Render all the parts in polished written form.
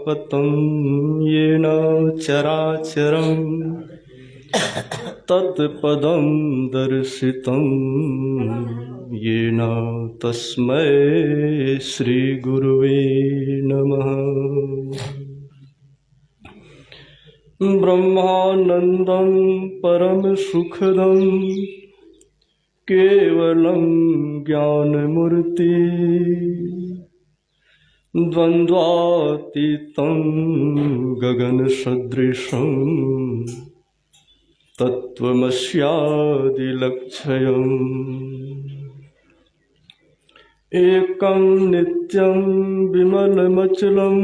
व्यापतं येन चराचरं तत्पदं दर्शितं येन तस्मै श्रीगुरुवे नमः। ब्रह्मानन्दं परमसुखदं केवलं ज्ञानमूर्ति द्वन्द्वातीतं गगनसदृशं तत्त्वमस्यादिलक्ष्यम् एकं नित्यं विमलमचलं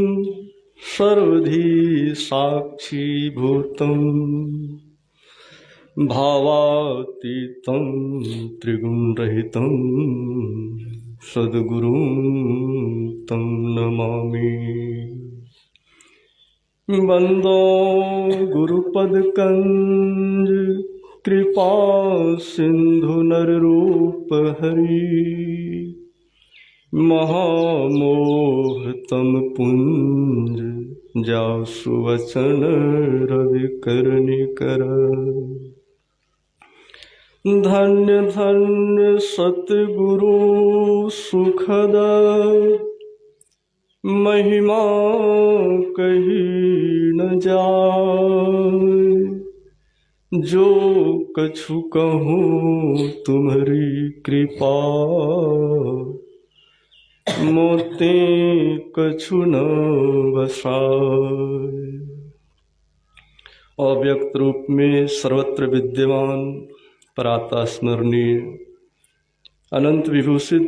सर्वधी साक्षीभूतं भावातीतं त्रिगुणरहितं सद्गुरुं तं नमामि। वन्दो गुरुपदकंज कृपा सिंधु नररूप हरि महामोहतम पुंज जासु वचन रविकर्णिकर। धन्य धन्य सतगुरु सुखद महिमा कही न जाए। जो कछु कहूँ तुम्हारी कृपा मोते कछु न बसाए। अव्यक्त रूप में सर्वत्र विद्यमान पराता स्मरणीय अनंत विभूषित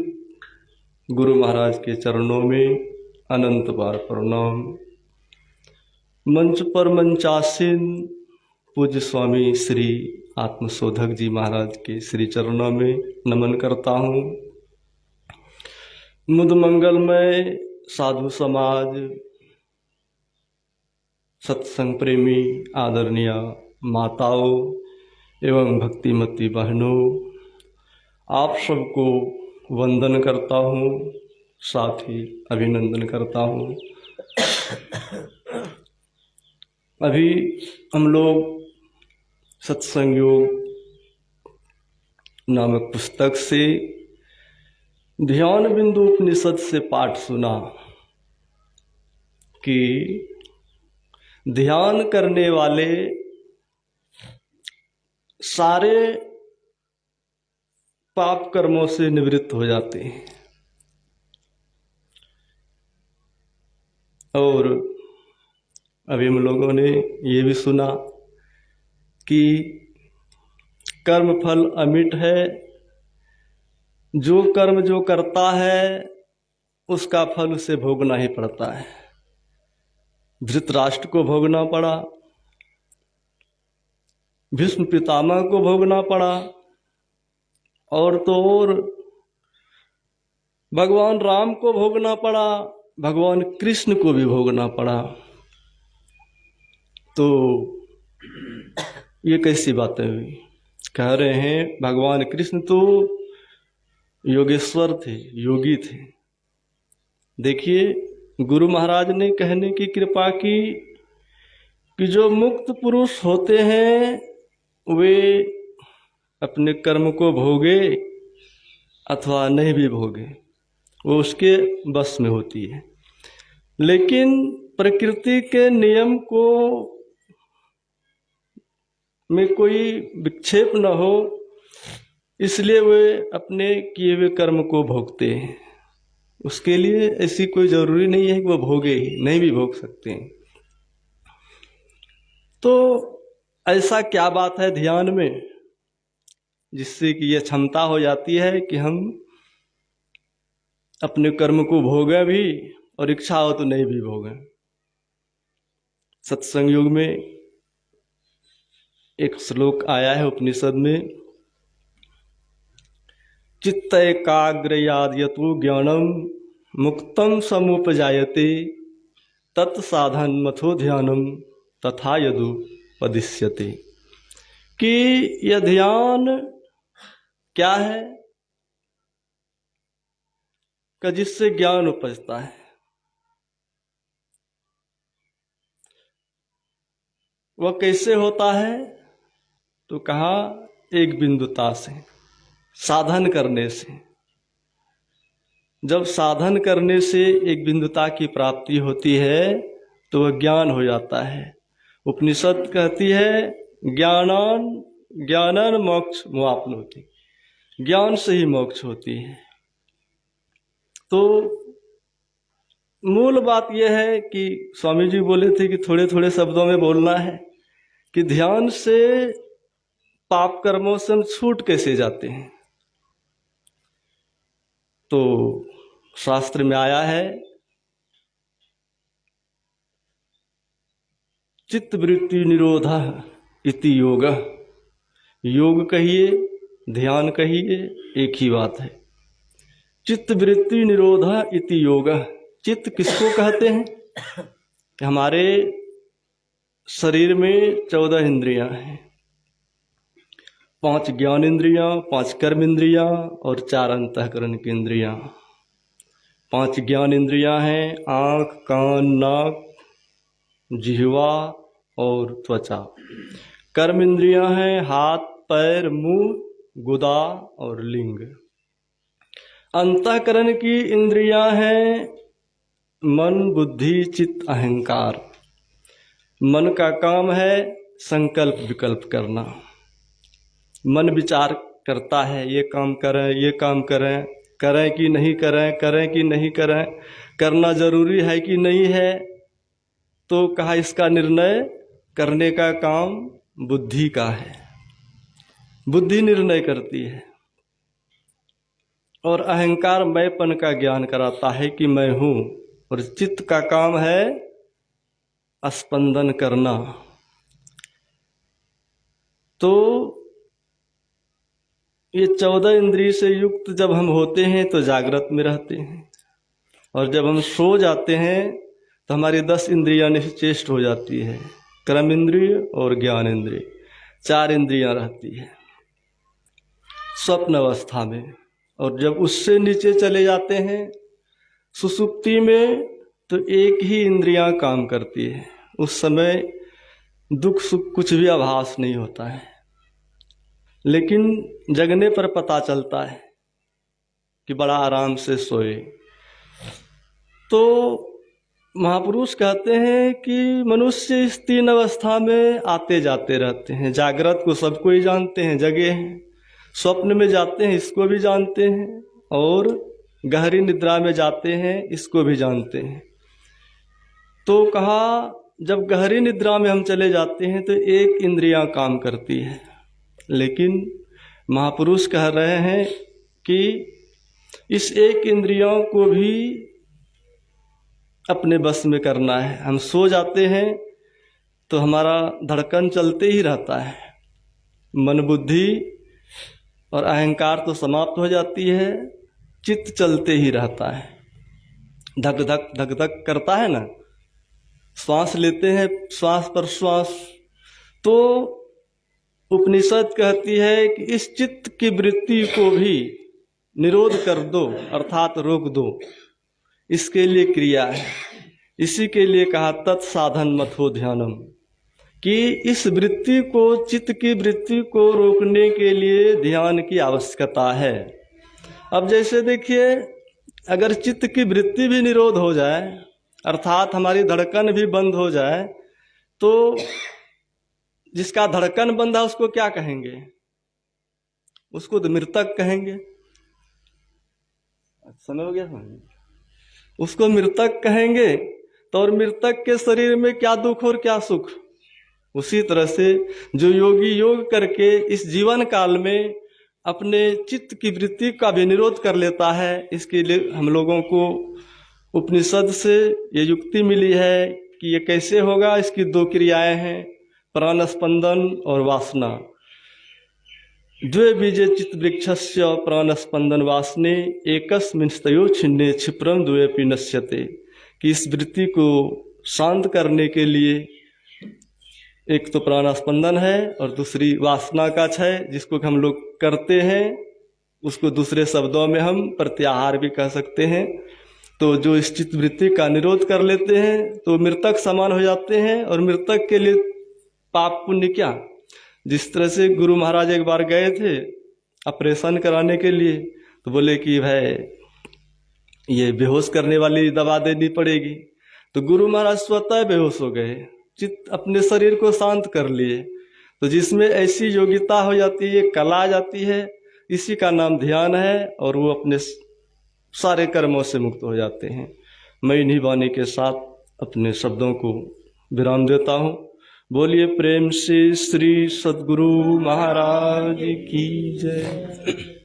गुरु महाराज के चरणों में अनंत बार प्रणाम। मंच पर मंचासीन पूज्य स्वामी श्री आत्मशोधक जी महाराज के श्री चरणों में नमन करता हूँ। मुद मंगलमय साधु समाज, सत्संग प्रेमी आदरणीय माताओं एवं भक्तिमती बहनों, आप सबको वंदन करता हूँ, साथ ही अभिनंदन करता हूँ। अभी हम लोग सत्संग योग नामक पुस्तक से ध्यान बिंदु उपनिषद से पाठ सुना कि ध्यान करने वाले सारे पाप कर्मों से निवृत्त हो जाते हैं। और अभी हम लोगों ने ये भी सुना कि कर्म फल अमिट है। जो कर्म जो करता है उसका फल उसे भोगना ही पड़ता है। धृतराष्ट्र को भोगना पड़ा, भीष्म पितामह को भोगना पड़ा, और तो और भगवान राम को भोगना पड़ा, भगवान कृष्ण को भी भोगना पड़ा। तो ये कैसी बातें हुई? कह रहे हैं भगवान कृष्ण तो योगेश्वर थे, योगी थे। देखिए गुरु महाराज ने कहने की कृपा की कि जो मुक्त पुरुष होते हैं वे अपने कर्म को भोगे अथवा नहीं भी भोगे, वो उसके बस में होती है। लेकिन प्रकृति के नियम को में कोई विक्षेप न हो, इसलिए वे अपने किए हुए कर्म को भोगते हैं। उसके लिए ऐसी कोई जरूरी नहीं है कि वो भोगे ही, नहीं भी भोग सकते हैं। तो ऐसा क्या बात है ध्यान में जिससे कि यह क्षमता हो जाती है कि हम अपने कर्म को भोगें भी और इच्छा हो तो नहीं भी भोगें। सत्संग युग में एक श्लोक आया है उपनिषद में, चित्त एकाग्र यादयतु ज्ञानम मुक्तम समुपजायते तत्साधन मथो ध्यानम तथा यदु पदिश्यते। कि यह ध्यान क्या है कि जिससे ज्ञान उपजता है। वह कैसे होता है? तो कहा एक बिंदुता से, साधन करने से। जब साधन करने से एक बिंदुता की प्राप्ति होती है तो वह ज्ञान हो जाता है। उपनिषद कहती है ज्ञानन मोक्ष मुआप्नोति, ज्ञान से ही मोक्ष होती है। तो मूल बात यह है कि स्वामी जी बोले थे कि थोड़े थोड़े शब्दों में बोलना है कि ध्यान से पाप कर्मों से हम छूट कैसे जाते हैं। तो शास्त्र में आया है चित्त वृत्ति निरोध इति योग। योग कहिए, ध्यान कहिए, एक ही बात है। चित्त वृत्ति निरोध इति योग। चित्त किसको कहते हैं? कि हमारे शरीर में 14 इंद्रियां हैं, 5 ज्ञान इंद्रियां, 5 कर्म इंद्रियां और 4 अंतःकरण की इंद्रियां। 5 ज्ञान इंद्रियां हैं आँख, कान, नाक, जिह्वा और त्वचा। कर्म इंद्रियां हैं हाथ, पैर, मुंह, गुदा और लिंग। अंतःकरण की इंद्रियां हैं मन, बुद्धि, चित्त, अहंकार। मन का काम है संकल्प विकल्प करना। मन विचार करता है ये काम करें, ये काम करें, करें कि नहीं करें, करें कि नहीं करें, करना जरूरी है कि नहीं है। तो कहा इसका निर्णय करने का काम बुद्धि का है, बुद्धि निर्णय करती है। और अहंकार मैंपन का ज्ञान कराता है कि मैं हूं। और चित्त का काम है स्पंदन करना। तो ये 14 इंद्रिय से युक्त जब हम होते हैं तो जागृत में रहते हैं, और जब हम सो जाते हैं तो हमारी 10 इंद्रियां निश्चेष्ट हो जाती है। कर्म इंद्रिय और ज्ञान इंद्रिय, 4 इंद्रियां रहती है स्वप्न अवस्था में। और जब उससे नीचे चले जाते हैं सुसुप्ति में तो एक ही इंद्रियां काम करती है। उस समय दुख सुख कुछ भी आभास नहीं होता है, लेकिन जगने पर पता चलता है कि बड़ा आराम से सोए। तो महापुरुष कहते हैं कि मनुष्य इस 3 अवस्था में आते जाते रहते हैं। जागृत को सबको ही जानते हैं, जगे हैं। स्वप्न में जाते हैं, इसको भी जानते हैं। और गहरी निद्रा में जाते हैं, इसको भी जानते हैं। तो कहा जब गहरी निद्रा में हम चले जाते हैं तो एक इंद्रियां काम करती है, लेकिन महापुरुष कह रहे हैं कि इस एक इंद्रियों को भी अपने बस में करना है। हम सो जाते हैं तो हमारा धड़कन चलते ही रहता है, मन बुद्धि और अहंकार तो समाप्त हो जाती है, चित्त चलते ही रहता है। धक धक धक धक करता है ना, श्वास लेते हैं श्वास पर श्वास। तो उपनिषद कहती है कि इस चित्त की वृत्ति को भी निरोध कर दो, अर्थात रोक दो। इसके लिए क्रिया है। इसी के लिए कहा तत्साधन मथो ध्यानम, कि इस वृत्ति को, चित्त की वृत्ति को रोकने के लिए ध्यान की आवश्यकता है। अब जैसे देखिए, अगर चित्त की वृत्ति भी निरोध हो जाए, अर्थात हमारी धड़कन भी बंद हो जाए, तो जिसका धड़कन बंद है उसको क्या कहेंगे? उसको तो मृतक कहेंगे। समझ हो गया? उसको मृतक कहेंगे। तो और मृतक के शरीर में क्या दुख और क्या सुख? उसी तरह से जो योगी योग करके इस जीवन काल में अपने चित्त की वृत्ति का भी निरोध कर लेता है, इसके लिए हम लोगों को उपनिषद से ये युक्ति मिली है कि ये कैसे होगा। इसकी 2 क्रियाएं हैं, प्राण स्पंदन और वासना। द्वे बीजे चित्त वृक्षस्य प्राण स्पंदन वासने एकस्मिंस्तयो छिन्ने क्षिप्रम द्वेपि नश्यते। कि इस वृत्ति को शांत करने के लिए एक तो प्राण स्पंदन है और दूसरी वासना का क्षय, जिसको हम लोग करते हैं, उसको दूसरे शब्दों में हम प्रत्याहार भी कह सकते हैं। तो जो इस चित्त वृत्ति का निरोध कर लेते हैं तो मृतक समान हो जाते हैं। और मृतक के लिए पाप पुण्य क्या। जिस तरह से गुरु महाराज एक बार गए थे ऑपरेशन कराने के लिए, तो बोले कि भाई ये बेहोश करने वाली दवा देनी पड़ेगी। तो गुरु महाराज स्वतः बेहोश हो गए, चित्त अपने शरीर को शांत कर लिए। तो जिसमें ऐसी योग्यता हो जाती है, कला आ जाती है, इसी का नाम ध्यान है, और वो अपने सारे कर्मों से मुक्त हो जाते हैं। मैं इन्हीं वाणी के साथ अपने शब्दों को विराम देता हूँ। बोलिए प्रेम से श्री सद्गुरु महाराज की जय।